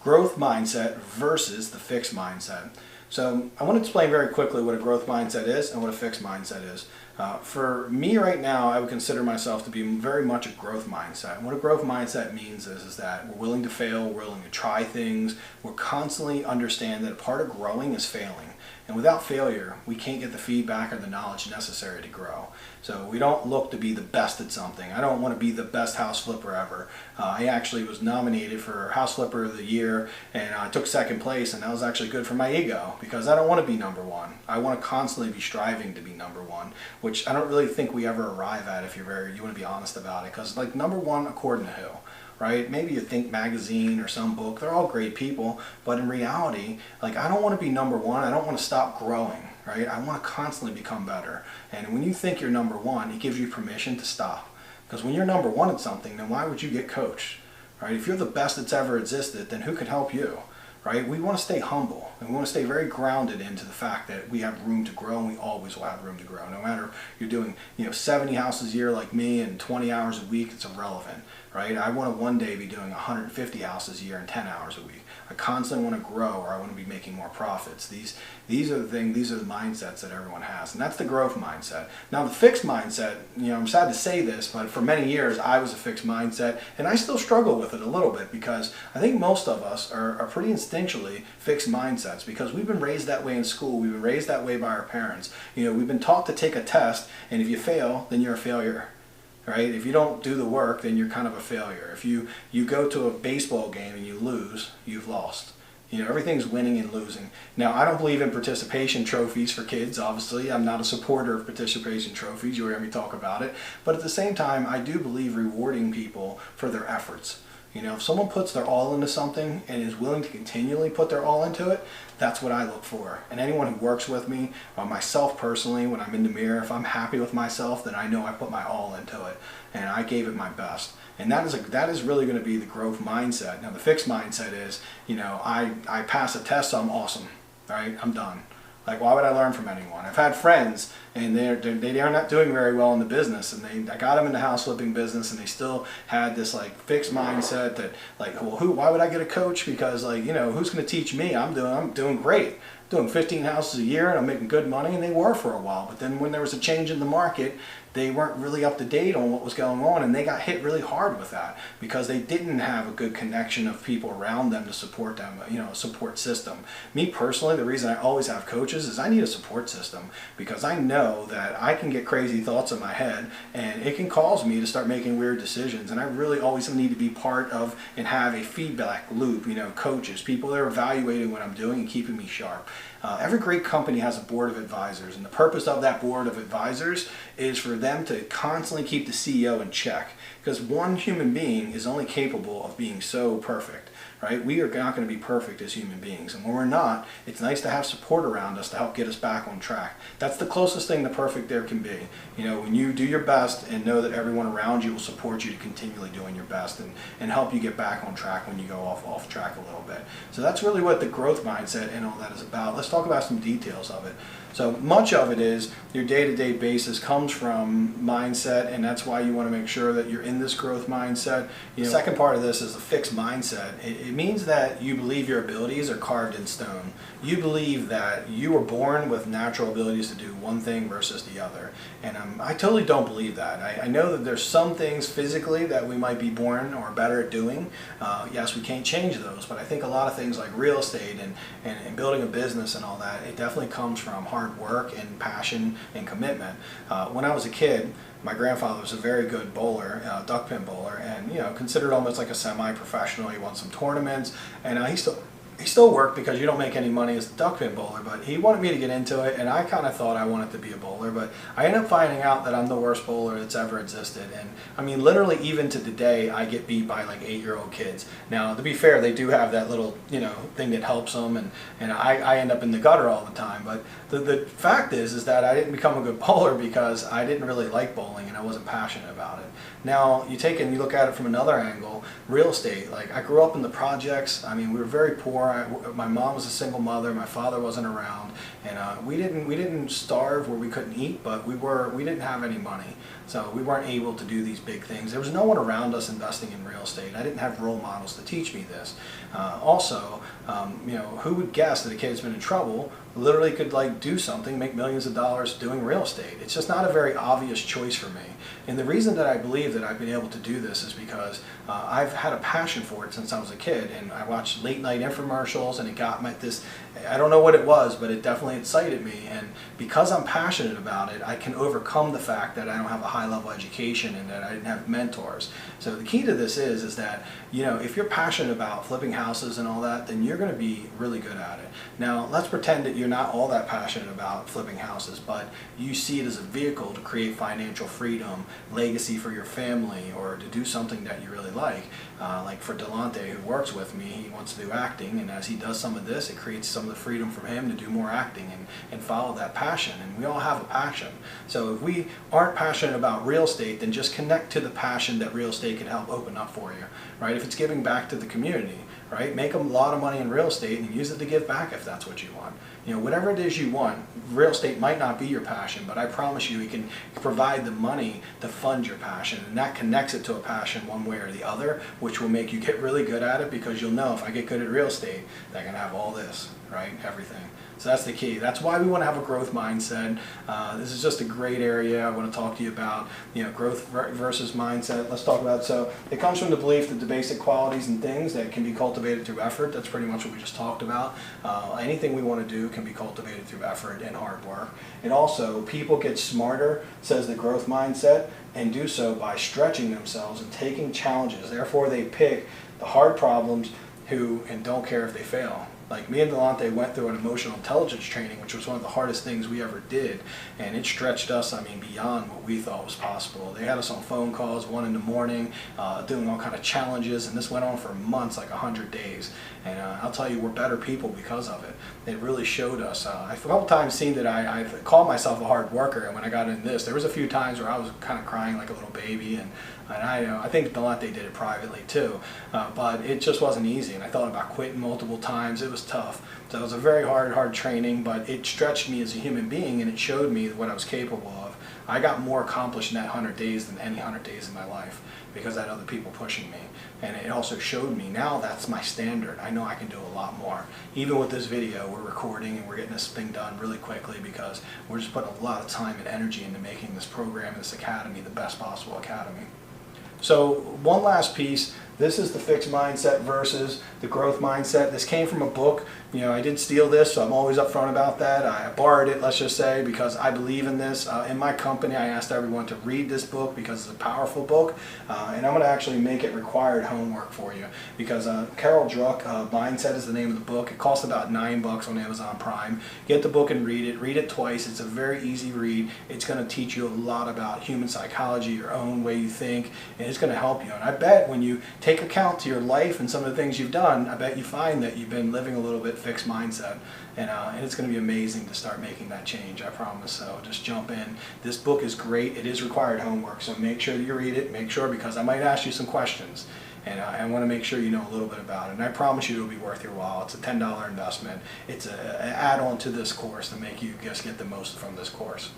growth mindset versus the fixed mindset. So I want to explain very quickly what a growth mindset is and what a fixed mindset is. For me right now, I would consider myself to be very much a growth mindset. And what a growth mindset means is that we're willing to fail, we're willing to try things, we're constantly understand that a part of growing is failing. And without failure, we can't get the feedback or the knowledge necessary to grow. So we don't look to be the best at something. I don't want to be the best house flipper ever. I actually was nominated for House Flipper of the Year, and I took second place, and that was actually good for my ego because I don't want to be number one. I want to constantly be striving to be number one, which I don't really think we ever arrive at if you want to be honest about it. Because like number one according to who? Right? Maybe you Think Magazine or some book, they're all great people, but in reality, like I don't want to be number one, I don't want to stop growing, right? I want to constantly become better. And when you think you're number one, it gives you permission to stop. Because when you're number one at something, then why would you get coached, right? If you're the best that's ever existed, then who can help you? Right? We want to stay humble and we want to stay very grounded into the fact that we have room to grow and we always will have room to grow. No matter if you're doing 70 houses a year like me and 20 hours a week, it's irrelevant. Right? I want to one day be doing 150 houses a year and 10 hours a week. I constantly want to grow, or I want to be making more profits. These are the things, these are the mindsets that everyone has, and that's the growth mindset. Now the fixed mindset, I'm sad to say this, but for many years I was a fixed mindset, and I still struggle with it a little bit because I think most of us are pretty instinctually fixed mindsets because we've been raised that way in school, we've been raised that way by our parents. We've been taught to take a test, and if you fail, then you're a failure. Right? If you don't do the work, then you're kind of a failure. If you go to a baseball game and you lose, you've lost. Everything's winning and losing. Now, I don't believe in participation trophies for kids, obviously. I'm not a supporter of participation trophies. You'll hear me talk about it. But at the same time, I do believe rewarding people for their efforts. If someone puts their all into something and is willing to continually put their all into it, that's what I look for. And anyone who works with me, or myself personally, when I'm in the mirror, if I'm happy with myself, then I know I put my all into it and I gave it my best. And that is really going to be the growth mindset. Now the fixed mindset is, I pass a test, so I'm awesome. Right? I'm done. Like, why would I learn from anyone? I've had friends, and they are not doing very well in the business, and I got them in the house flipping business, and they still had this like fixed mindset that like, well, why would I get a coach? Because like, who's going to teach me? I'm doing great, doing 15 houses a year, and I'm making good money, and they were for a while. But then when there was a change in the market, they weren't really up to date on what was going on, and they got hit really hard with that because they didn't have a good connection of people around them to support them, a support system. Me personally, the reason I always have coaches is I need a support system because I know that I can get crazy thoughts in my head and it can cause me to start making weird decisions, and I really always need to be part of and have a feedback loop, coaches, people that are evaluating what I'm doing and keeping me sharp. Every great company has a board of advisors, and the purpose of that board of advisors is for them to constantly keep the CEO in check, because one human being is only capable of being so perfect. Right? We are not going to be perfect as human beings, and when we're not, it's nice to have support around us to help get us back on track. That's the closest thing to perfect there can be. When you do your best and know that everyone around you will support you to continually doing your best and help you get back on track when you go off track a little bit. So that's really what the growth mindset and all that is about. Let's talk about some details of it. So much of it is your day-to-day basis comes from mindset, and that's why you want to make sure that you're in this growth mindset. The second part of this is the fixed mindset. It means that you believe your abilities are carved in stone. You believe that you were born with natural abilities to do one thing versus the other. And I totally don't believe that. I know that there's some things physically that we might be born or better at doing. Yes, we can't change those, but I think a lot of things like real estate and building a business and all that, it definitely comes from hard work and passion and commitment. When I was a kid, my grandfather was a very good bowler, duck pin bowler, and considered almost like a semi-professional. He won some tournaments, and he still worked because you don't make any money as a duck pin bowler, but he wanted me to get into it, and I kind of thought I wanted to be a bowler, but I ended up finding out that I'm the worst bowler that's ever existed. And I mean, literally even to today, I get beat by like 8-year-old kids. Now, to be fair, they do have that little, thing that helps them, and I end up in the gutter all the time. But the fact is that I didn't become a good bowler because I didn't really like bowling and I wasn't passionate about it. Now, you look at it from another angle, real estate. Like, I grew up in the projects. I mean, we were very poor. more. My mom was a single mother. My father wasn't around, and we didn't starve where we couldn't eat, but we didn't have any money, so we weren't able to do these big things. There was no one around us investing in real estate. I didn't have role models to teach me this. Also, who would guess that a kid that's been in trouble literally could like do something, make millions of dollars doing real estate? It's just not a very obvious choice for me. And the reason that I believe that I've been able to do this is because I've had a passion for it since I was a kid, and I watched late night infomercials, and it got me this, I don't know what it was, but it definitely excited me. And because I'm passionate about it, I can overcome the fact that I don't have a high level education and that I didn't have mentors. So the key to this is that, if you're passionate about flipping houses and all that, then you're going to be really good at it. Now, let's pretend that you're not all that passionate about flipping houses, but you see it as a vehicle to create financial freedom, legacy for your family, or to do something that you really like. Like for Delonte, who works with me, he wants to do acting, and as he does some of this, it creates some of the freedom for him to do more acting and follow that passion. And we all have a passion. So if we aren't passionate about real estate, then just connect to the passion that real estate can help open up for you, right? If it's giving back to the community, right? Make a lot of money in real estate and use it to give back if that's what you want. Whatever it is you want, real estate might not be your passion, but I promise you, it can provide the money to fund your passion, and that connects it to a passion one way or the other, which will make you get really good at it, because you'll know, if I get good at real estate, I can have all this, right? Everything. So that's the key. That's why we want to have a growth mindset. This is just a great area I want to talk to you about, growth versus mindset. Let's talk about it. So it comes from the belief that the basic qualities and things that can be cultivated through effort. That's pretty much what we just talked about. Anything we want to do can be cultivated through effort and hard work. And also, people get smarter, says the growth mindset, and do so by stretching themselves and taking challenges. Therefore, they pick the hard problems and don't care if they fail. Like me and Delonte went through an emotional intelligence training, which was one of the hardest things we ever did, and it stretched us, beyond what we thought was possible. They had us on phone calls 1 in the morning, doing all kind of challenges, and this went on for months, like 100 days. And I'll tell you, we're better people because of it. It really showed us. I've a couple times seen that I called myself a hard worker, and when I got in this, there was a few times where I was kind of crying like a little baby, and I think Delonte did it privately too, but it just wasn't easy, and I thought about quitting multiple times. It was tough. So it was a very hard training, but it stretched me as a human being, and it showed me what I was capable of. I got more accomplished in that 100 days than any 100 days in my life, because I had other people pushing me. And it also showed me, now that's my standard. I know I can do a lot more. Even with this video, we're recording and we're getting this thing done really quickly, because we're just putting a lot of time and energy into making this program, this academy, the best possible academy. So one last piece, this is the fixed mindset versus the growth mindset. This came from a book. I did steal this, so I'm always upfront about that. I borrowed it, let's just say, because I believe in this. In my company, I asked everyone to read this book because it's a powerful book, and I'm going to actually make it required homework for you, because Carol Druck, Mindset is the name of the book. It costs about $9 on Amazon Prime. Get the book and read it. Read it twice. It's a very easy read. It's going to teach you a lot about human psychology, your own way you think, and it's going to help you. And I bet when you take account to your life and some of the things you've done, I bet you find that you've been living a little bit fixed mindset, and it's going to be amazing to start making that change, I promise. So just jump in. This book is great. It is required homework, so make sure that you read it. Make sure, because I might ask you some questions, and I want to make sure you know a little bit about it. And I promise you it'll be worth your while. It's a $10 investment. It's an add-on to this course to make you just get the most from this course.